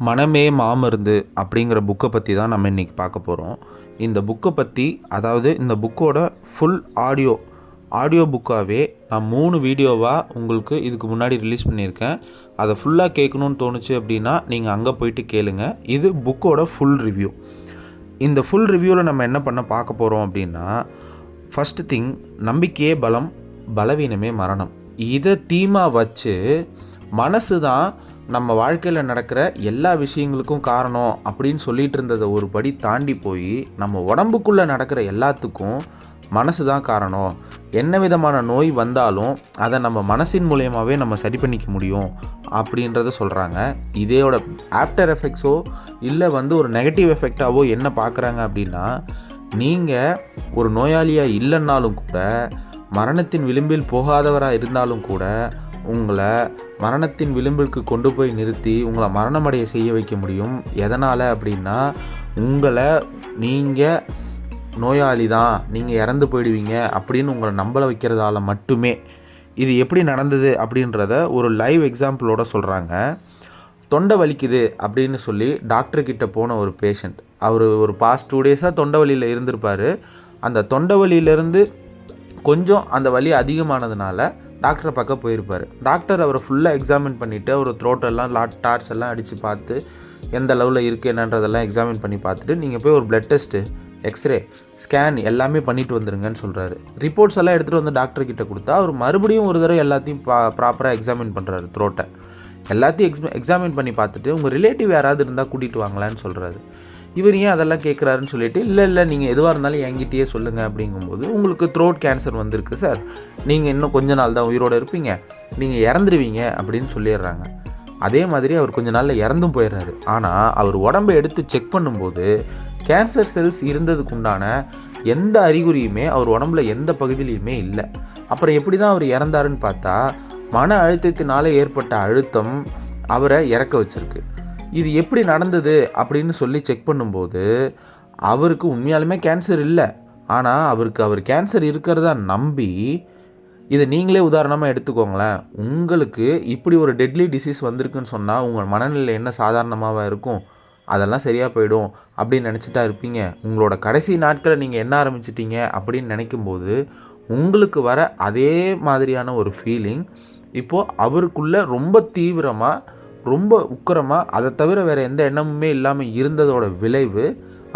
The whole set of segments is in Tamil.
மனமே மாமருந்து அப்படிங்கிற புக்கை பற்றி தான் நம்ம இன்றைக்கி பார்க்க போகிறோம். இந்த புக்கை பற்றி, அதாவது இந்த புக்கோட ஃபுல் ஆடியோ புக்காகவே நான் 3 வீடியோவாக உங்களுக்கு இதுக்கு முன்னாடி ரிலீஸ் பண்ணியிருக்கேன். அதை ஃபுல்லாக கேட்கணுன்னு தோணுச்சு அப்படின்னா நீங்கள் அங்கே போயிட்டு கேளுங்க. இது புக்கோட ஃபுல் ரிவ்யூ. இந்த ஃபுல் ரிவ்யூவில் நம்ம என்ன பார்க்க போகிறோம் அப்படின்னா, ஃபஸ்ட்டு திங், நம்பிக்கையே பலம், பலவீனமே மரணம். இதை தீமாக வச்சு மனசு தான் நம்ம வாழ்க்கையில் நடக்கிற எல்லா விஷயங்களுக்கும் காரணம் அப்படின்னு சொல்லிகிட்டு இருந்ததை ஒரு படி தாண்டி போய் நம்ம உடம்புக்குள்ளே நடக்கிற எல்லாத்துக்கும் மனசு தான் காரணம். என்ன விதமான நோய் வந்தாலும் அதை நம்ம மனசின் மூலயமாவே நம்ம சரி பண்ணிக்க முடியும் அப்படின்றத சொல்கிறாங்க. இதோட ஆஃப்டர் எஃபெக்ட்ஸோ இல்லை ஒரு நெகட்டிவ் எஃபெக்டாவோ என்ன பார்க்குறாங்க அப்படின்னா, நீங்கள் ஒரு நோயாளியாக இல்லைன்னாலும் கூட, மரணத்தின் விளிம்பில் போகாதவராக இருந்தாலும் கூட, உங்களை மரணத்தின் விளிம்பிற்கு கொண்டு போய் நிறுத்தி உங்களை மரணமடைய செய்ய வைக்க முடியும். எதனால் அப்படின்னா, உங்களை நீங்கள் நோயாளி தான், நீங்கள் இறந்து போயிடுவீங்க அப்படின்னு உங்களை நம்ப வைக்கிறதால மட்டுமே. இது எப்படி நடந்தது அப்படின்றத ஒரு லைவ் எக்ஸாம்பிளோட சொல்கிறாங்க. தொண்டை வலிக்குது அப்படின்னு சொல்லி டாக்டர்கிட்ட போன ஒரு பேஷண்ட், அவர் ஒரு பாஸ்ட் 2 டேஸாக தொண்டை வலியில் இருந்திருப்பார். அந்த தொண்டை வலியிலேருந்து கொஞ்சம் அந்த வலி அதிகமானதுனால டாக்டரை பக்கம் போயிருப்பார். டாக்டர் அவரை ஃபுல்லாக எக்ஸாமின் பண்ணிவிட்டு, அவர் த்ரோட்டெல்லாம் டார்ச் எல்லாம் அடித்து பார்த்து எந்த லெவலில் இருக்குது என்னன்றதெல்லாம் எக்ஸாமின் பண்ணி பார்த்துட்டு, நீங்கள் போய் ஒரு பிளட் டெஸ்ட்டு, எக்ஸ்ரே, ஸ்கேன் எல்லாமே பண்ணிவிட்டு வந்துருங்கன்னு சொல்கிறாரு. ரிப்போர்ட்ஸ் எல்லாம் எடுத்துகிட்டு வந்து டாக்டர்கிட்ட கொடுத்தா, அவர் மறுபடியும் ஒரு தடவை எல்லாத்தையும் ப்ராப்பராக எக்ஸாமின் பண்ணுறாரு. த்ரோட்டை எல்லாத்தையும் எக்ஸாமின் பண்ணி பார்த்துட்டு, உங்கள் ரிலேட்டிவ் யாராவது இருந்தால் கூட்டிகிட்டு வாங்கலான்னு சொல்கிறாரு. இவர் ஏன் அதெல்லாம் கேட்குறாருன்னு சொல்லிட்டு, இல்லை நீங்கள் எதுவாக இருந்தாலும் என்கிட்டயே சொல்லுங்கள் அப்படிங்கும்போது, உங்களுக்கு த்ரோட் கேன்சர் வந்திருக்கு சார், நீங்கள் இன்னும் கொஞ்ச நாள் தான் உயிரோடு இருப்பீங்க, நீங்கள் இறந்துருவீங்க அப்படின்னு சொல்லிடுறாங்க. அதே மாதிரி அவர் கொஞ்ச நாளில் இறந்தும் போயிடுறாரு. ஆனால் அவர் உடம்பை எடுத்து செக் பண்ணும்போது கேன்சர் செல்ஸ் இருந்ததுக்கு உண்டான எந்த அறிகுறியுமே அவர் உடம்புல எந்த பகுதியிலையுமே இல்லை. அப்புறம் எப்படி தான் அவர் இறந்தாருன்னு பார்த்தா, மன அழுத்தத்தினால ஏற்பட்ட அழுத்தம் அவரை இறக்க வச்சிருக்கு. இது எப்படி நடந்தது அப்படின்னு சொல்லி செக் பண்ணும்போது, அவருக்கு உண்மையாலுமே கேன்சர் இல்லை. ஆனால் அவர் கேன்சர் இருக்கிறதா நம்பி, இதை நீங்களே உதாரணமாக எடுத்துக்கோங்களேன். உங்களுக்கு இப்படி ஒரு டெட்லி டிசீஸ் வந்திருக்குன்னு சொன்னால் உங்கள் மனநிலை என்ன சாதாரணமாக இருக்கும்? அதெல்லாம் சரியாக போயிடும் அப்படின்னு நினச்சிட்டா இருப்பீங்க. உங்களோட கடைசி நாட்களை நீங்கள் என்ன ஆரம்பிச்சிட்டீங்க அப்படின்னு நினைக்கும்போது, உங்களுக்கு வர அதே மாதிரியான ஒரு ஃபீலிங் இப்போது அவருக்குள்ளே ரொம்ப தீவிரமாக, ரொம்ப உக்கிரமாக, அதை தவிர வேறு எந்த எண்ணமுமே இல்லாமல் இருந்ததோட விளைவு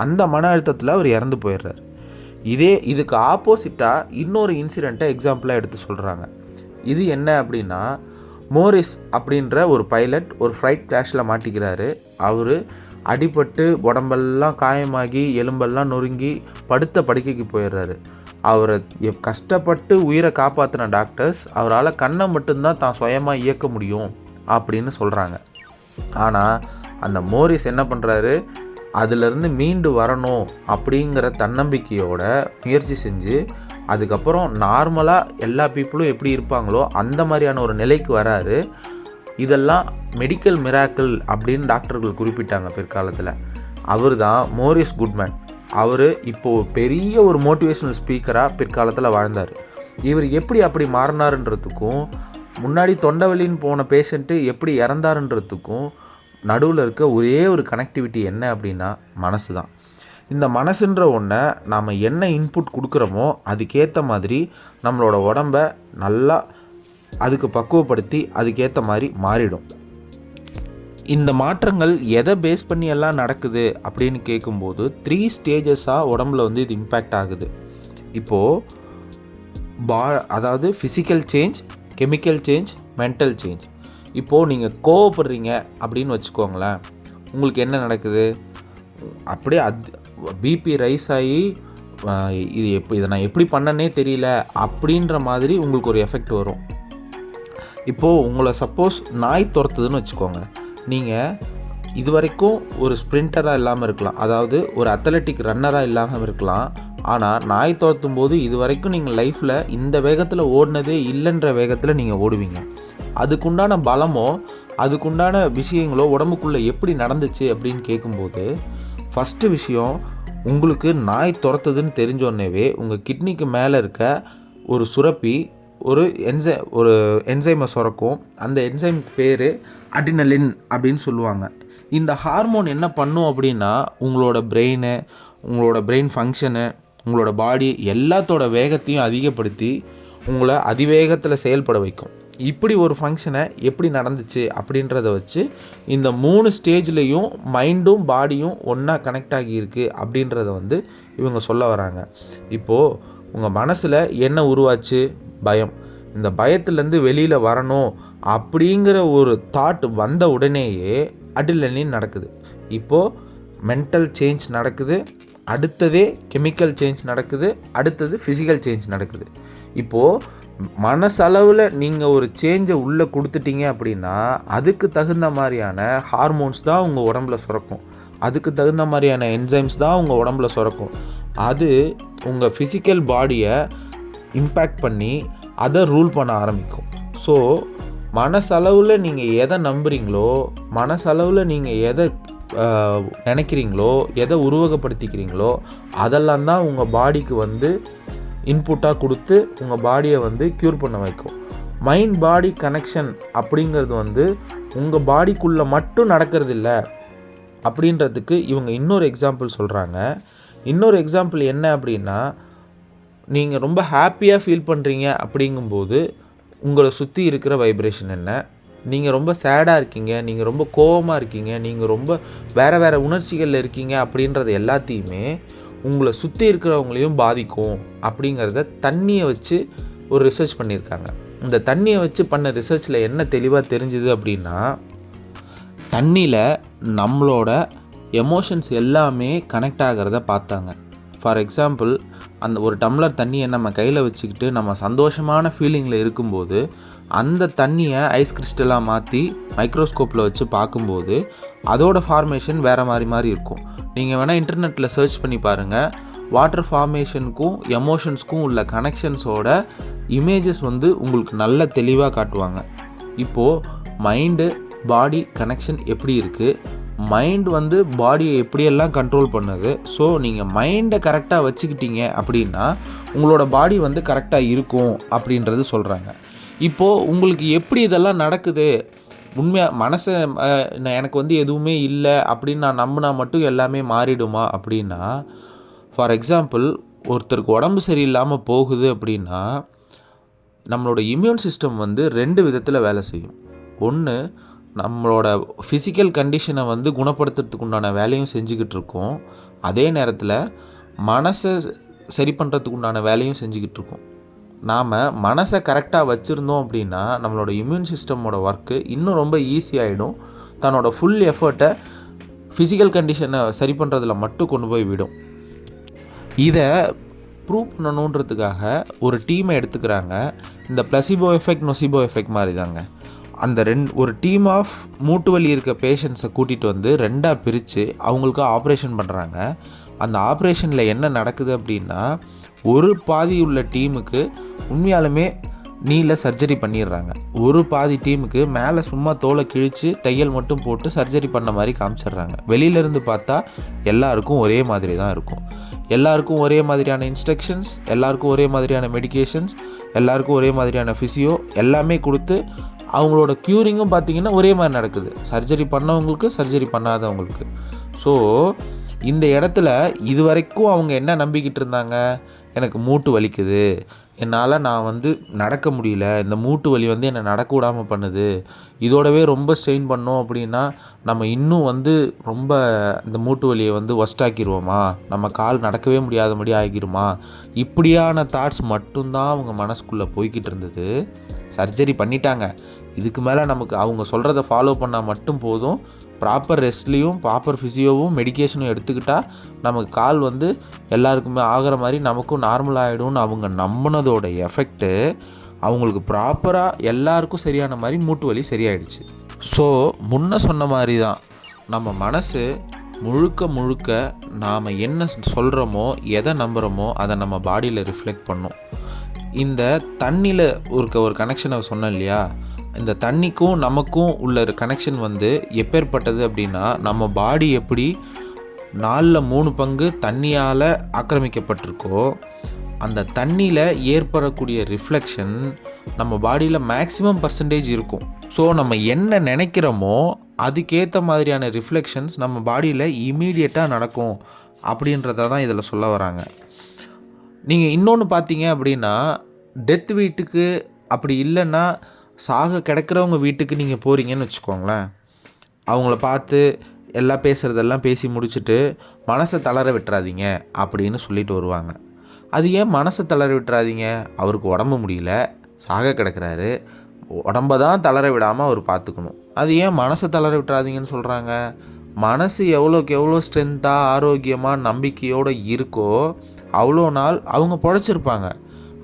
அந்த மன அழுத்தத்தில் அவர் இறந்து போயிடுறார். இதுக்கு ஆப்போசிட்டாக இன்னொரு இன்சிடெண்ட்டை எக்ஸாம்பிளாக எடுத்து சொல்கிறாங்க. இது என்ன அப்படின்னா, மோரிஸ் அப்படின்ற ஒரு பைலட் ஒரு ஃப்ளைட் கிராஷில் மாட்டிக்கிறாரு. அவர் அடிபட்டு உடம்பெல்லாம் காயமாகி எலும்பெல்லாம் நொறுங்கி படுத்த படுக்கைக்கு போயிடுறாரு. அவரை கஷ்டப்பட்டு உயிரை காப்பாற்றின டாக்டர்ஸ் அவரால் கண்ணை மட்டும்தான் தான் சுயமாக இயக்க முடியும் அப்படின்னு சொல்கிறாங்க. ஆனால் அந்த மோரிஸ் என்ன பண்ணுறாரு, அதிலிருந்து மீண்டு வரணும் அப்படிங்கிற தன்னம்பிக்கையோட முயற்சி செஞ்சு, அதுக்கப்புறம் நார்மலாக எல்லா பீப்புளும் எப்படி இருப்பாங்களோ அந்த மாதிரியான ஒரு நிலைக்கு வராரு. இதெல்லாம் மெடிக்கல் மிராக்கிள் அப்படின்னு டாக்டர்கள் குறிப்பிட்டாங்க பிற்காலத்தில். அவர் தான் மோரிஸ் குட்மேன். அவர் இப்போது பெரிய ஒரு மோட்டிவேஷனல் ஸ்பீக்கராக பிற்காலத்தில் வாழ்ந்தார். இவர் எப்படி அப்படி மாறினாருன்றதுக்கும், முன்னாடி தொண்டவலின்னு போன பேஷண்ட்டு எப்படி இறந்தாருன்றதுக்கும் நடுவில் இருக்க ஒரே ஒரு கனெக்டிவிட்டி என்ன அப்படின்னா, மனசு தான். இந்த மனசுன்ற ஒன்றை நாம் என்ன இன்புட் கொடுக்குறோமோ அதுக்கேற்ற மாதிரி நம்மளோட உடம்பை நல்லா அதுக்கு பக்குவப்படுத்தி அதுக்கேற்ற மாதிரி மாறிடும். இந்த மாற்றங்கள் எதை பேஸ் பண்ணி எல்லாம் நடக்குது அப்படின்னு கேட்கும்போது 3 ஸ்டேஜஸாக உடம்புல இது இம்பேக்ட் ஆகுது. இப்போது அதாவது physical change, chemical change, mental change. இப்போது நீங்கள் கோவப்படுறீங்க அப்படின்னு வச்சுக்கோங்களேன், உங்களுக்கு என்ன நடக்குது, அப்படியே பிபி ரைஸ் ஆகி இதை நான் எப்படி பண்ணனே தெரியல அப்படின்ற மாதிரி உங்களுக்கு ஒரு எஃபெக்ட் வரும். இப்போது உங்களை சப்போஸ் நாய் துரத்துதுன்னு வச்சுக்கோங்க, நீங்கள் இது வரைக்கும் ஒரு ஸ்ப்ரிண்டராக இல்லாமல் இருக்கலாம், அதாவது ஒரு அத்லெட்டிக் ரன்னராக இல்லாமல் இருக்கலாம். ஆனால் நாய் துரத்தும் போது இது வரைக்கும் நீங்கள் லைஃப்பில் இந்த வேகத்தில் ஓடினதே இல்லைன்ற வேகத்தில் நீங்கள் ஓடுவீங்க. அதுக்குண்டான பலமோ அதுக்குண்டான விஷயங்களோ உடம்புக்குள்ளே எப்படி நடந்துச்சு அப்படின்னு கேட்கும்போது, ஃபஸ்ட்டு விஷயம், உங்களுக்கு நாய் துரத்துதுன்னு தெரிஞ்சோன்னேவே உங்கள் கிட்னிக்கு மேலே இருக்க ஒரு சுரப்பி ஒரு என்சைமை சுரக்கும். அந்த என்சைம் பேர் அட்ரினலின் அப்படின்னு சொல்லுவாங்க. இந்த ஹார்மோன் என்ன பண்ணும் அப்படின்னா உங்களோட பிரெயின் ஃபங்க்ஷனு, உங்களோட பாடி எல்லாத்தோட வேகத்தையும் அதிகப்படுத்தி உங்களை அதிவேகத்தில் செயல்பட வைக்கும். இப்படி ஒரு ஃபங்க்ஷனை எப்படி நடந்துச்சு அப்படின்றத வச்சு இந்த 3 ஸ்டேஜ்லேயும் மைண்டும் பாடியும் ஒன்றா கனெக்ட் ஆகியிருக்கு அப்படின்றத வந்து இவங்க சொல்ல வராங்க. இப்போது உங்கள் மனசில் என்ன உருவாச்சு? பயம். இந்த பயத்துலேருந்து வெளியில் வரணும் அப்படிங்கிற ஒரு தாட் வந்த உடனேயே அட்ரினலின் நடக்குது. இப்போது மென்டல் சேஞ்ச் நடக்குது, அடுத்ததே கெமிக்கல் சேஞ்ச் நடக்குது, அடுத்தது ஃபிசிக்கல் சேஞ்ச் நடக்குது. இப்போது மனசளவில் நீங்கள் ஒரு சேஞ்சை உள்ளே கொடுத்துட்டீங்க அப்படின்னா அதுக்கு தகுந்த மாதிரியான ஹார்மோன்ஸ் தான் உங்கள் உடம்புல சுரக்கும், அதுக்கு தகுந்த மாதிரியான என்சைம்ஸ் தான் உங்கள் உடம்புல சுரக்கும். அது உங்கள் ஃபிசிக்கல் பாடியை இம்பேக்ட் பண்ணி அதை ரூல் பண்ண ஆரம்பிக்கும். ஸோ மனசளவில் நீங்கள் எதை நம்புகிறீங்களோ, மனசளவில் நீங்கள் எதை நினைக்கிறீங்களோ, எதை உருவகப்படுத்திக்கிறீங்களோ அதெல்லாம் தான் உங்கள் பாடிக்கு வந்து இன்புட்டாக கொடுத்து உங்கள் பாடியை வந்து க்யூர் பண்ண வைக்கும். மைண்ட் பாடி கனெக்ஷன் அப்படிங்கிறது வந்து உங்கள் பாடிக்குள்ளே மட்டும் நடக்கிறதில்ல அப்படின்றதுக்கு இவங்க இன்னொரு எக்ஸாம்பிள் சொல்கிறாங்க. இன்னொரு எக்ஸாம்பிள் என்ன அப்படின்னா, நீங்கள் ரொம்ப ஹாப்பியாக ஃபீல் பண்ணுறீங்க அப்படிங்கும்போது உங்களை சுற்றி இருக்கிற வைப்ரேஷன் என்ன, நீங்கள் ரொம்ப சேடாக இருக்கீங்க, நீங்கள் ரொம்ப கோவமாக இருக்கீங்க, நீங்கள் ரொம்ப வேறு உணர்ச்சிகளில் இருக்கீங்க அப்படின்றது எல்லாத்தையுமே உங்களை சுற்றி இருக்கிறவங்களையும் பாதிக்கும் அப்படிங்கிறத தண்ணியை வச்சு ஒரு ரிசர்ச் பண்ணியிருக்காங்க. இந்த தண்ணியை வச்சு பண்ண ரிசர்ச்சில் என்ன தெளிவாக தெரிஞ்சுது அப்படின்னா, தண்ணியில் நம்மளோட எமோஷன்ஸ் எல்லாமே கனெக்ட் ஆகிறத பார்த்தாங்க. ஃபார் எக்ஸாம்பிள், அந்த ஒரு டம்ளர் தண்ணியை நம்ம கையில் வச்சுக்கிட்டு நம்ம சந்தோஷமான ஃபீலிங்கில் இருக்கும்போது அந்த தண்ணியை ஐஸ் கிறிஸ்டலாக மாற்றி மைக்ரோஸ்கோப்பில் வச்சு பார்க்கும்போது அதோட ஃபார்மேஷன் வேறு மாதிரி இருக்கும். நீங்கள் வேணால் இன்டர்நெட்டில் சர்ச் பண்ணி பாருங்கள். வாட்டர் ஃபார்மேஷனுக்கும் எமோஷன்ஸ்க்கும் உள்ள கனெக்ஷன்ஸோட இமேஜஸ் வந்து உங்களுக்கு நல்ல தெளிவாக காட்டுவாங்க. இப்போது மைண்டு பாடி கனெக்ஷன் எப்படி இருக்குது, மைண்ட் வந்து பாடியை எப்படியெல்லாம் கண்ட்ரோல் பண்ணுது. ஸோ நீங்கள் மைண்டை கரெக்டாக வச்சுக்கிட்டீங்க அப்படின்னா உங்களோட பாடி வந்து கரெக்டாக இருக்கும் அப்படின்றது சொல்கிறாங்க. இப்போது உங்களுக்கு எப்படி இதெல்லாம் நடக்குது, உண்மையாக மனசை எனக்கு வந்து எதுவுமே இல்லை அப்படின்னு நான் நம்பினா மட்டும் எல்லாமே மாறிடுமா அப்படின்னா, ஃபார் எக்ஸாம்பிள் ஒருத்தருக்கு உடம்பு சரியில்லாமல் போகுது அப்படின்னா நம்மளோட இம்யூன் சிஸ்டம் வந்து 2 விதத்தில் வேலை செய்யும். ஒன்று, நம்மளோட ஃபிசிக்கல் கண்டிஷனை வந்து குணப்படுத்துறதுக்கு உண்டான வேலையும் செஞ்சுக்கிட்டு இருக்கோம், அதே நேரத்தில் மனசை சரி பண்ணுறதுக்கு உண்டான வேலையும் செஞ்சுக்கிட்டு இருக்கோம். நாம் மனசை கரெக்டாக வச்சுருந்தோம் அப்படின்னா நம்மளோட இம்யூன் சிஸ்டமோட ஒர்க்கு இன்னும் ரொம்ப ஈஸியாகிடும். தன்னோட ஃபுல் எஃபர்ட்டை ஃபிசிக்கல் கண்டிஷனை சரி பண்ணுறதுல மட்டும் கொண்டு போய் விடும். இதை ப்ரூவ் பண்ணணுன்றதுக்காக ஒரு டீமை எடுத்துக்கிறாங்க. இந்த பிளசிபோ எஃபெக்ட், நொசிபோ எஃபெக்ட் மாதிரி தாங்க. அந்த ஒரு டீம் ஆஃப் மூட்டு வலி இருக்க பேஷண்ட்ஸை கூட்டிகிட்டு வந்து 2ஆக பிரித்து அவங்களுக்கு ஆப்ரேஷன் பண்ணுறாங்க. அந்த ஆப்ரேஷனில் என்ன நடக்குது அப்படின்னா, ஒரு பாதி உள்ள டீமுக்கு உண்மையாலுமே நீல சர்ஜரி பண்ணிடுறாங்க. ஒரு பாதி டீமுக்கு மேலே சும்மா தோலை கிழித்து தையல் மட்டும் போட்டு சர்ஜரி பண்ண மாதிரி காமிச்சிடுறாங்க. வெளியிலேருந்து பார்த்தா எல்லாருக்கும் ஒரே மாதிரி தான் இருக்கும். எல்லாருக்கும் ஒரே மாதிரியான இன்ஸ்ட்ரக்ஷன்ஸ், எல்லாருக்கும் ஒரே மாதிரியான மெடிகேஷன்ஸ், எல்லாருக்கும் ஒரே மாதிரியான ஃபிசியோ எல்லாமே கொடுத்து அவங்களோட க்யூரிங்கும் பார்த்திங்கன்னா ஒரே மாதிரி நடக்குது, சர்ஜரி பண்ணவங்களுக்கு சர்ஜரி பண்ணாதவங்களுக்கு. ஸோ இந்த இடத்துல இது வரைக்கும் அவங்க என்ன நம்பிக்கிட்டு இருந்தாங்க, எனக்கு மூட்டு வலிக்குது, நான் வந்து நடக்க முடியல, இந்த மூட்டு வலி வந்து என்னை நடக்க விடாமல் பண்ணுது, இதோடவே ரொம்ப ஸ்ட்ரெயின் பண்ணோம் அப்படின்னா நம்ம இன்னும் வந்து ரொம்ப இந்த மூட்டு வலியை வந்து ஒஸ்டாக்கிடுவோமா, நம்ம கால் நடக்கவே முடியாதபடி ஆகிருமா, இப்படியான தாட்ஸ் மட்டும்தான் அவங்க மனசுக்குள்ளே போய்கிட்டு இருந்தது. சர்ஜரி பண்ணிட்டாங்க, இதுக்கு மேலே நமக்கு அவங்க சொல்கிறத ஃபாலோ பண்ணால் மட்டும் போதும், ப்ராப்பர் ரெஸ்ட்லேயும் ப்ராப்பர் ஃபிசியோவும் மெடிக்கேஷனும் எடுத்துக்கிட்டால் நமக்கு கால் வந்து எல்லாருக்குமே ஆகிற மாதிரி நமக்கும் நார்மல் ஆகிடும்னு அவங்க நம்பினதோட எஃபெக்ட்டு அவங்களுக்கு ப்ராப்பராக எல்லாருக்கும் சரியான மாதிரி மூட்டு வலி சரியாயிடுச்சு. ஸோ முன்ன சொன்ன மாதிரி தான் நம்ம மனசு முழுக்க நாம் என்ன சொல்கிறோமோ எதை நம்புகிறோமோ அதை நம்ம பாடியில் ரிஃப்ளெக்ட் பண்ணும். இந்த தண்ணியில் ஒரு கனெக்ஷனை சொன்னேன் இல்லையா, இந்த தண்ணிக்கும் நமக்கும் உள்ள கனெக்ஷன் வந்து எப்பேற்பட்டது அப்படின்னா, நம்ம பாடி எப்படி 4/3 பங்கு தண்ணியால் ஆக்கிரமிக்கப்பட்டிருக்கோ அந்த தண்ணியில் ஏற்படக்கூடிய ரிஃப்ளெக்ஷன் நம்ம பாடியில் மேக்ஸிமம் பர்சன்டேஜ் இருக்கும். ஸோ நம்ம என்ன நினைக்கிறோமோ அதுக்கேற்ற மாதிரியான ரிஃப்ளெக்ஷன்ஸ் நம்ம பாடியில் இமீடியட்டாக நடக்கும் அப்படின்றத தான் இதில் சொல்ல வராங்க. நீங்கள் இன்னொன்று பார்த்தீங்க அப்படின்னா, டெத் வீட்டுக்கு அப்படி இல்லைன்னா சாக கிடக்கிறவங்க வீட்டுக்கு நீங்கள் போகிறீங்கன்னு வச்சுக்கோங்களேன். அவங்கள பார்த்து எல்லாம் பேசுகிறதெல்லாம் பேசி முடிச்சுட்டு மனசை தளர விட்டுறாதீங்க அப்படின்னு சொல்லிட்டு வருவாங்க. அது ஏன் மனசை தளர விட்டுறாதீங்க? அவருக்கு உடம்பு முடியல, சாக கிடக்கிறாரு, உடம்ப தான் தளர விடாமல் அவர் பார்த்துக்கணும். அது ஏன் மனசை தளர விட்டுறாதீங்கன்னு சொல்கிறாங்க? மனசு எவ்வளோக்கு எவ்வளோ ஸ்ட்ரென்த்தாக ஆரோக்கியமாக நம்பிக்கையோடு இருக்கோ அவ்வளோ நாள் அவங்க பொழைச்சிருப்பாங்க.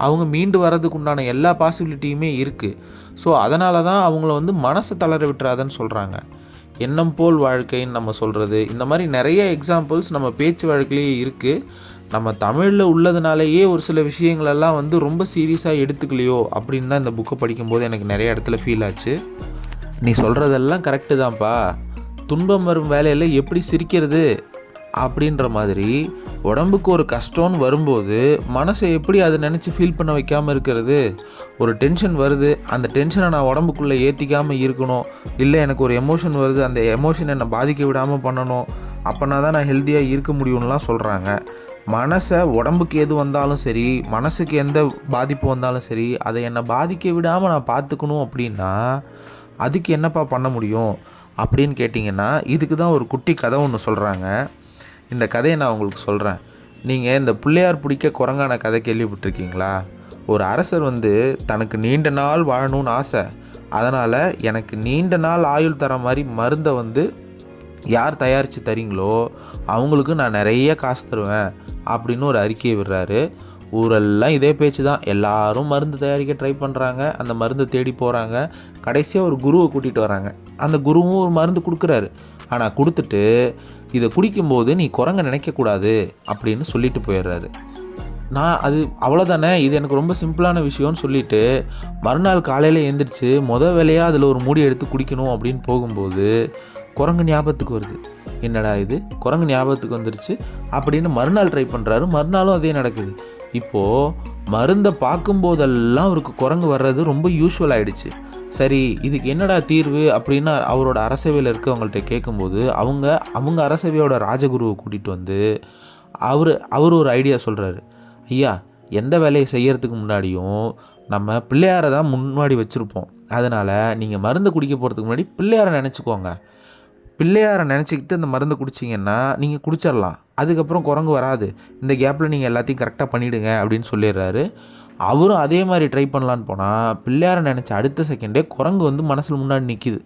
அவங்க மீண்டு வர்றதுக்கு உண்டான எல்லா பாசிபிலிட்டியுமே இருக்குது. ஸோ அதனால தான் அவங்கள மனசை தளர விட்டுறாதுன்னு சொல்கிறாங்க. எண்ணம் போல் வாழ்க்கைன்னு நம்ம சொல்கிறது, இந்த மாதிரி நிறைய எக்ஸாம்பிள்ஸ் நம்ம பேச்சு வழக்கிலேயே இருக்குது. நம்ம தமிழில் உள்ளதுனாலேயே ஒரு சில விஷயங்களெல்லாம் ரொம்ப சீரியஸாக எடுத்துக்கலையோ அப்படின்னு தான் இந்த புக்கை படிக்கும்போது எனக்கு நிறைய இடத்துல ஃபீல் ஆச்சு. நீ சொல்கிறதெல்லாம் கரெக்டு தான்ப்பா, துன்பம் வரும் வேலையில் எப்படி சிரிக்கிறது அப்படின்ற மாதிரி உடம்புக்கு ஒரு கஷ்டம்னு வரும்போது மனசை எப்படி அதை நினச்சி ஃபீல் பண்ண வைக்காமல் இருக்கிறது? ஒரு டென்ஷன் வருது, அந்த டென்ஷனை நான் உடம்புக்குள்ளே ஏற்றிக்காமல் இருக்கணும். இல்லை எனக்கு ஒரு எமோஷன் வருது, அந்த எமோஷனை என்னை பாதிக்க விடாமல் பண்ணணும். அப்போனா தான் நான் ஹெல்த்தியாக இருக்க முடியும்லாம் சொல்கிறாங்க. மனசை உடம்புக்கு எது வந்தாலும் சரி, மனசுக்கு எந்த பாதிப்பு வந்தாலும் சரி, அதை என்னை பாதிக்க விடாமல் நான் பார்த்துக்கணும் அப்படின்னா அதுக்கு என்னப்பா பண்ண முடியும் அப்படின்னு கேட்டிங்கன்னா, இதுக்கு தான் ஒரு குட்டி கதை ஒன்று சொல்கிறாங்க. இந்த கதையை நான் உங்களுக்கு சொல்கிறேன். நீங்கள் இந்த பிள்ளையார் பிடிக்க குரங்கான கதை கேள்விப்பட்டிருக்கீங்களா? ஒரு அரசர் தனக்கு நீண்ட நாள் வாழணும்னு ஆசை. அதனால் எனக்கு நீண்ட நாள் ஆயுள் தர மாதிரி மருந்தை யார் தயாரித்து தரீங்களோ அவங்களுக்கு நான் நிறைய காசு தருவேன் அப்படின்னு ஒரு அறிக்கையை விடுறாரு. ஊரெல்லாம் இதே பேச்சு தான். எல்லாரும் மருந்து தயாரிக்க ட்ரை பண்ணுறாங்க, அந்த மருந்து தேடி போகிறாங்க. கடைசியாக ஒரு குருவை கூட்டிகிட்டு வராங்க. அந்த குருவும் ஒரு மருந்து கொடுக்குறாரு. ஆனால் கொடுத்துட்டு இதை குடிக்கும்போது நீ குரங்க நினைக்கக்கூடாது அப்படின்னு சொல்லிட்டு போயிடுறாரு. நான் அது அவ்வளோதானே, இது எனக்கு ரொம்ப சிம்பிளான விஷயம்னு சொல்லிவிட்டு மறுநாள் காலையில் எழுந்திரிச்சு வேலையாக அதில் ஒரு மூடி எடுத்து குடிக்கணும் அப்படின்னு போகும்போது குரங்கு ஞாபகத்துக்கு வருது. என்னடா இது, குரங்கு ஞாபகத்துக்கு வந்துருச்சு அப்படின்னு மறுநாள் ட்ரை பண்ணுறாரு. மறுநாளும் அதே நடக்குது. இப்போது மருந்தை பார்க்கும்போதெல்லாம் அவருக்கு குரங்கு வர்றது ரொம்ப யூஸ்வல் ஆகிடுச்சு. சரி, இதுக்கு என்னடா தீர்வு அப்படின்னு அவரோட அரசவையில் இருக்கவங்கள்ட்ட கேட்கும்போது அவங்க அரசவையோட ராஜகுருவை கூட்டிகிட்டு அவர் ஒரு ஐடியா சொல்கிறாரு. ஐயா, எந்த வேலையை செய்கிறதுக்கு முன்னாடியும் நம்ம பிள்ளையாரை தான் முன்னாடி வச்சுருப்போம். அதனால் நீங்கள் மருந்து குடிக்க போகிறதுக்கு முன்னாடி பிள்ளையாரை நினச்சிக்கோங்க. பிள்ளையாரை நினச்சிக்கிட்டு அந்த மருந்து குடிச்சிங்கன்னா நீங்கள் குடிச்சிடலாம். அதுக்கப்புறம் குரங்கு வராது. இந்த கேப்பில் நீங்கள் எல்லாத்தையும் கரெக்டாக பண்ணிவிடுங்க அப்படின்னு சொல்லிடுறாரு. அவரும் அதே மாதிரி ட்ரை பண்ணலான்னு போனால் பிள்ளையாரை நினச்ச அடுத்த செகண்டே குரங்கு மனசில் முன்னாடி நிற்கிது.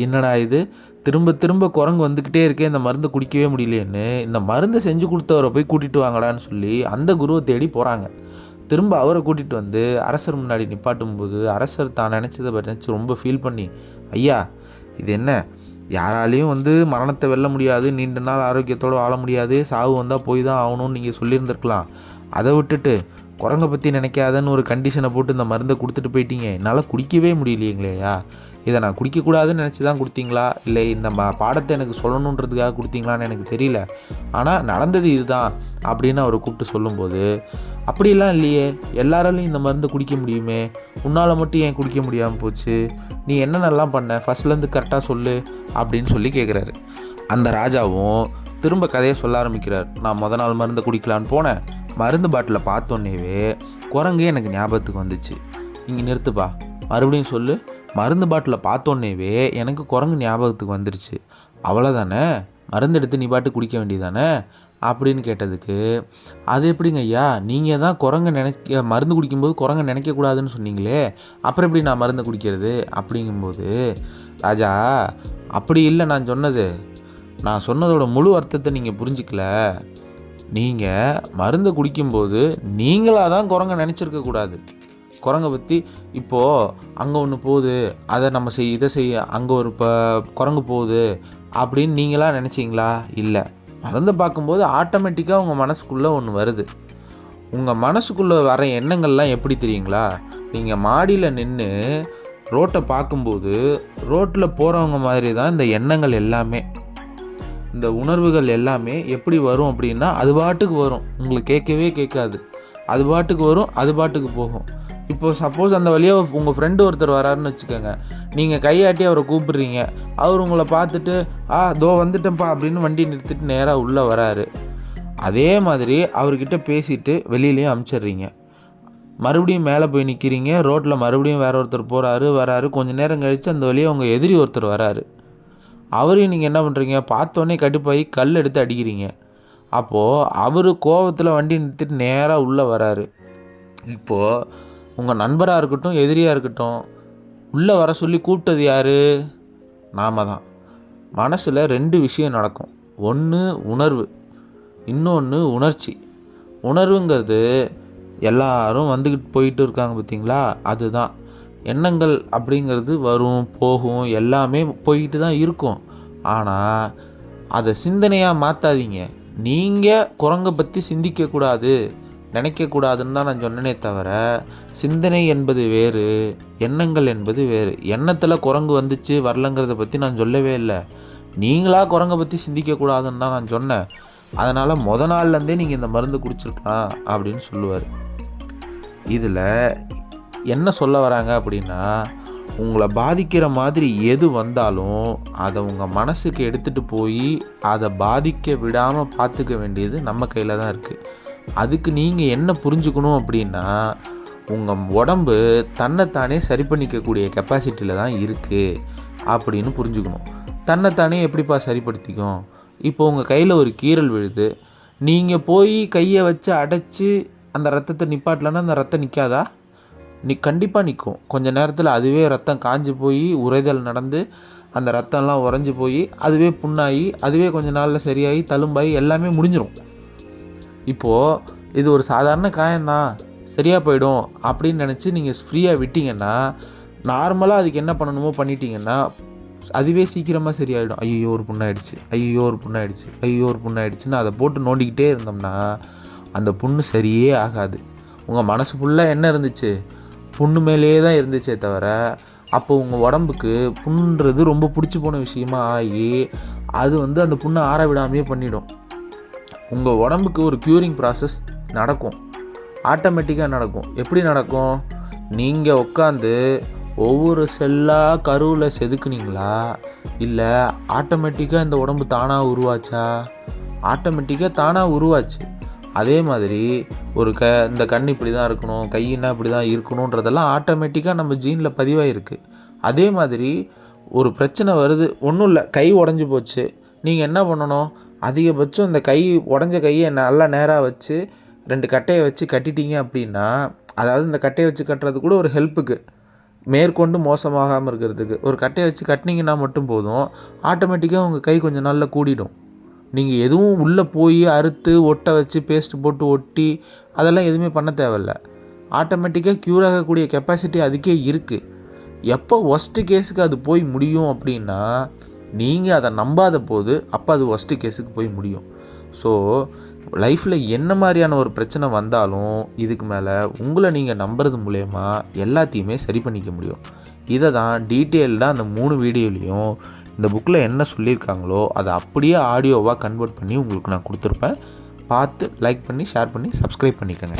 என்னடா இது, திரும்ப திரும்ப குரங்கு வந்துக்கிட்டே இருக்கே, இந்த மருந்து குடிக்கவே முடியலையேன்னு இந்த மருந்தை செஞ்சு கொடுத்தவரை போய் கூட்டிகிட்டு வாங்கடான்னு சொல்லி அந்த குருவை தேடி போகிறாங்க. திரும்ப அவரை கூட்டிகிட்டு அரசர் முன்னாடி நிப்பாட்டும் போது அரசர் தான் நினச்சதை நினச்சி ரொம்ப ஃபீல் பண்ணி, ஐயா, இது என்ன, யாராலையும் மரணத்தை வெல்ல முடியாது, நீண்ட நாள் ஆரோக்கியத்தோடு வாழ முடியாது, சாவு வந்தால் போய் தான் ஆகணும்னு நீங்கள் சொல்லியிருந்திருக்கலாம். அதை விட்டுட்டு குரங்கை பற்றி நினைக்காதன்னு ஒரு கண்டிஷனை போட்டு இந்த மருந்தை கொடுத்துட்டு போயிட்டீங்க. என்னால் குடிக்கவே முடியலையேங்களையா? இதை நான் குடிக்கக்கூடாதுன்னு நினச்சி தான் கொடுத்தீங்களா, இல்லை இந்த பாடத்தை எனக்கு சொல்லணுன்றதுக்காக கொடுத்தீங்களான்னு எனக்கு தெரியல. ஆனால் நடந்தது இதுதான் அப்படின்னு அவரை கூப்பிட்டு சொல்லும்போது, அப்படிலாம் இல்லையே, எல்லாராலையும் இந்த மருந்தை குடிக்க முடியுமே, உன்னால் மட்டும் ஏன் குடிக்க முடியாமல் போச்சு, நீ என்னென்னலாம் பண்ண, ஃபஸ்ட்லேருந்து கரெக்டாக சொல்லு அப்படின்னு சொல்லி கேட்குறாரு. அந்த ராஜாவும் திரும்ப கதையை சொல்ல ஆரம்பிக்கிறார். நான் நாள் மருந்தை குடிக்கலான்னு போனேன், மருந்து பாட்டிலை பார்த்தோன்னேவே குரங்கு எனக்கு ஞாபகத்துக்கு வந்துச்சு. இங்கே நிறுத்துப்பா, மறுபடியும் சொல்லு. மருந்து பாட்டிலை பார்த்தோன்னேவே எனக்கு குரங்கு ஞாபகத்துக்கு வந்துருச்சு. அவ்வளோதானே, மருந்து எடுத்து நீ பாட்டு குடிக்க வேண்டியதானே அப்படின்னு கேட்டதுக்கு, அது எப்படிங்க ஐயா, நீங்கள் தான் மருந்து குடிக்கும்போது குரங்கை நினைக்கக்கூடாதுன்னு சொன்னீங்களே, அப்புறம் எப்படி நான் மருந்து குடிக்கிறது அப்படிங்கும்போது, ராஜா அப்படி இல்லை, நான் சொன்னதோட முழு அர்த்தத்தை நீங்கள் புரிஞ்சிக்கல. நீங்கள் மருந்தை குடிக்கும்போது நீங்களாக தான் குரங்கை நினச்சிருக்கக்கூடாது. குரங்கை பற்றி இப்போது அங்கே ஒன்று போகுது, அதை நம்ம இதை செய்ய, அங்கே ஒரு குரங்கு போகுது அப்படின்னு நீங்களாக நினச்சிங்களா? இல்லை, மருந்தை பார்க்கும்போது ஆட்டோமேட்டிக்காக உங்கள் மனசுக்குள்ளே ஒன்று வருது. உங்கள் மனசுக்குள்ளே வர எண்ணங்கள்லாம் எப்படி தெரியுங்களா? நீங்கள் மாடியில் நின்று ரோட்டை பார்க்கும்போது ரோட்டில் போகிறவங்க மாதிரி தான் இந்த எண்ணங்கள் எல்லாமே, இந்த உணர்வுகள் எல்லாமே எப்படி வரும் அப்படின்னா அது பாட்டுக்கு வரும், உங்களுக்கு கேட்கவே கேட்காது. அது பாட்டுக்கு வரும், அது பாட்டுக்கு போகும். இப்போது சப்போஸ் அந்த வழியாக உங்கள் ஃப்ரெண்டு ஒருத்தர் வராருன்னு வச்சுக்கோங்க, நீங்கள் கையாட்டி அவரை கூப்பிட்றீங்க, அவர் உங்களை பார்த்துட்டு தோ வந்துட்டேன்ப்பா அப்படின்னு வண்டி நிறுத்திட்டு நேராக உள்ளே வராரு. அதே மாதிரி அவர்கிட்ட பேசிவிட்டு வெளியிலையும் அனுப்பிச்சிட்றீங்க. மறுபடியும் மேலே போய் நிற்கிறீங்க, ரோட்டில் மறுபடியும் வேற ஒருத்தர் வராரு. கொஞ்சம் நேரம் கழித்து அந்த வழியாக உங்கள் எதிரி ஒருத்தர் வராரு. அவரையும் நீங்கள் என்ன பண்ணுறீங்க, பார்த்தோன்னே கடுப்பாகி கல் எடுத்து அடிக்கிறீங்க. அப்போது அவர் கோவத்தில் வண்டி நிறுத்திட்டு நேராக உள்ளே வராரு. இப்போது உங்கள் நண்பராக இருக்கட்டும், எதிரியாக இருக்கட்டும், உள்ளே வர சொல்லி கூப்பிட்டது யார்? நாம தான். மனசில் 2 விஷயம் நடக்கும். ஒன்று உணர்வு, இன்னொன்று உணர்ச்சி. உணர்வுங்கிறது எல்லாரும் வந்துக்கிட்டு போயிட்டு இருக்காங்க பார்த்தீங்களா, அதுதான். எண்ணங்கள் அப்படிங்கிறது வரும் போகும், எல்லாமே போய்கிட்டு தான் இருக்கும். ஆனால் அதை சிந்தனையாக மாற்றாதீங்க. நீங்கள் குரங்கை பற்றி சிந்திக்கக்கூடாது, நினைக்கக்கூடாதுன்னு தான் நான் சொன்னேனே தவிர, சிந்தனை என்பது வேறு, எண்ணங்கள் என்பது வேறு. எண்ணத்தில் குரங்கு வந்துச்சு வரலங்கிறத பற்றி நான் சொல்லவே இல்லை. நீங்களாக குரங்கை பற்றி சிந்திக்கக்கூடாதுன்னு தான் நான் சொன்னேன். அதனால் நாள்லேருந்தே நீங்கள் இந்த மருந்து குடிச்சிருக்கலாம் அப்படின்னு சொல்லுவார். இதில் என்ன சொல்ல வராங்க அப்படின்னா, உங்களை பாதிக்கிற மாதிரி எது வந்தாலும் அதை உங்கள் மனசுக்கு எடுத்துகிட்டு போய் அதை பாதிக்க விடாமல் பார்த்துக்க வேண்டியது நம்ம கையில் தான் இருக்குது. அதுக்கு நீங்கள் என்ன புரிஞ்சுக்கணும் அப்படின்னா, உங்கள் உடம்பு தன்னைத்தானே சரி பண்ணிக்கக்கூடிய கெப்பாசிட்டியில் தான் இருக்குது அப்படின்னு புரிஞ்சுக்கணும். தன்னைத்தானே எப்படிப்பா சரிப்படுத்திக்கும்? இப்போ உங்கள் கையில் ஒரு கீறல் விழுது, நீங்கள் போய் கையை வச்சு அடைச்சி அந்த ரத்தத்தை நிப்பாட்டலன்னா அந்த ரத்தம் நிற்காதா? கண்டிப்பாக நிற்கும். கொஞ்சம் நேரத்தில் அதுவே ரத்தம் காஞ்சி போய் உறைதல் நடந்து அந்த ரத்தம்லாம் உறைஞ்சி போய் அதுவே புண்ணாகி அதுவே கொஞ்சம் நாளில் சரியாகி தழும்பாகி எல்லாமே முடிஞ்சிடும். இப்போது இது ஒரு சாதாரண காயம்தான், சரியாக போயிடும் அப்படின்னு நினச்சி நீங்கள் ஃப்ரீயாக விட்டிங்கன்னா, நார்மலாக அதுக்கு என்ன பண்ணணுமோ பண்ணிட்டீங்கன்னா அதுவே சீக்கிரமாக சரியாயிடும். ஐயோ ஒரு புண்ணாயிடுச்சு, ஐயோ ஒரு புண்ணாயிடுச்சு, ஐயோ ஒரு புண்ணாயிடுச்சுன்னு அதை போட்டு நோண்டிக்கிட்டே இருந்தோம்னா அந்த புண்ணு சரியே ஆகாது. உங்கள் மனசு ஃபுல்லாக என்ன இருந்துச்சு? புண்ணு மேலேயே தான் இருந்துச்சே தவிர, அப்போ உங்கள் உடம்புக்கு புண்ணுன்றது ரொம்ப பிடிச்சி போன விஷயமா ஆகி அது அந்த புண்ணை ஆற விடாமையே பண்ணிடும். உங்கள் உடம்புக்கு ஒரு க்யூரிங் ப்ராசஸ் நடக்கும், ஆட்டோமேட்டிக்காக நடக்கும். எப்படி நடக்கும்? நீங்கள் உட்காந்து ஒவ்வொரு செல்லாக கருவில் செதுக்குனீங்களா, இல்லை ஆட்டோமேட்டிக்காக இந்த உடம்பு தானாக உருவாச்சா? ஆட்டோமேட்டிக்காக தானாக உருவாச்சு. அதே மாதிரி இந்த கண் இப்படி தான் இருக்கணும், கையின்னா இப்படி தான் இருக்கணுன்றதெல்லாம் ஆட்டோமேட்டிக்காக நம்ம ஜீனில் பதிவாயிருக்கு. அதே மாதிரி ஒரு பிரச்சனை வருது, ஒன்றும் இல்லை, கை உடஞ்சி போச்சு. நீங்கள் என்ன பண்ணணும்? அதிகபட்சம் இந்த உடஞ்ச கையை நல்லா நேராக வச்சு 2 கட்டையை வச்சு கட்டிட்டீங்க அப்படின்னா, அதாவது இந்த கட்டையை வச்சு கட்டுறது கூட ஒரு ஹெல்ப்புக்கு, மேற்கொண்டு மோசமாகாமல் இருக்கிறதுக்கு ஒரு கட்டையை வச்சு கட்டினீங்கன்னா மட்டும் போதும். ஆட்டோமேட்டிக்காக உங்கள் கை கொஞ்சம் நல்லா கூடிடும். நீங்கள் எதுவும் உள்ளே போய் அறுத்து ஒட்ட வச்சு பேஸ்ட் போட்டு ஒட்டி அதெல்லாம் எதுவுமே பண்ண தேவையில்ல. ஆட்டோமேட்டிக்காக க்யூர் ஆகக்கூடிய கெப்பாசிட்டி அதுக்கே இருக்குது. எப்போ ஒஸ்ட்டு கேஸுக்கு அது போய் முடியும் அப்படின்னா, நீங்கள் அதை நம்பாத போது அப்போ அது ஒஸ்ட்டு கேஸுக்கு போய் முடியும். ஸோ லைஃப்பில் என்ன மாதிரியான ஒரு பிரச்சனை வந்தாலும் இதுக்கு மேலே உங்களை நீங்கள் நம்புறது மூலயமா எல்லாத்தையுமே சரி பண்ணிக்க முடியும். இதை தான் டீட்டெயில்டாக அந்த 3 வீடியோலையும் இந்த புக்கில் என்ன சொல்லியிருக்காங்களோ அதை அப்படியே ஆடியோவாக கன்வெர்ட் பண்ணி உங்களுக்கு நான் கொடுத்துருப்பேன். பார்த்து லைக் பண்ணி ஷேர் பண்ணி சப்ஸ்கிரைப் பண்ணிக்கோங்க.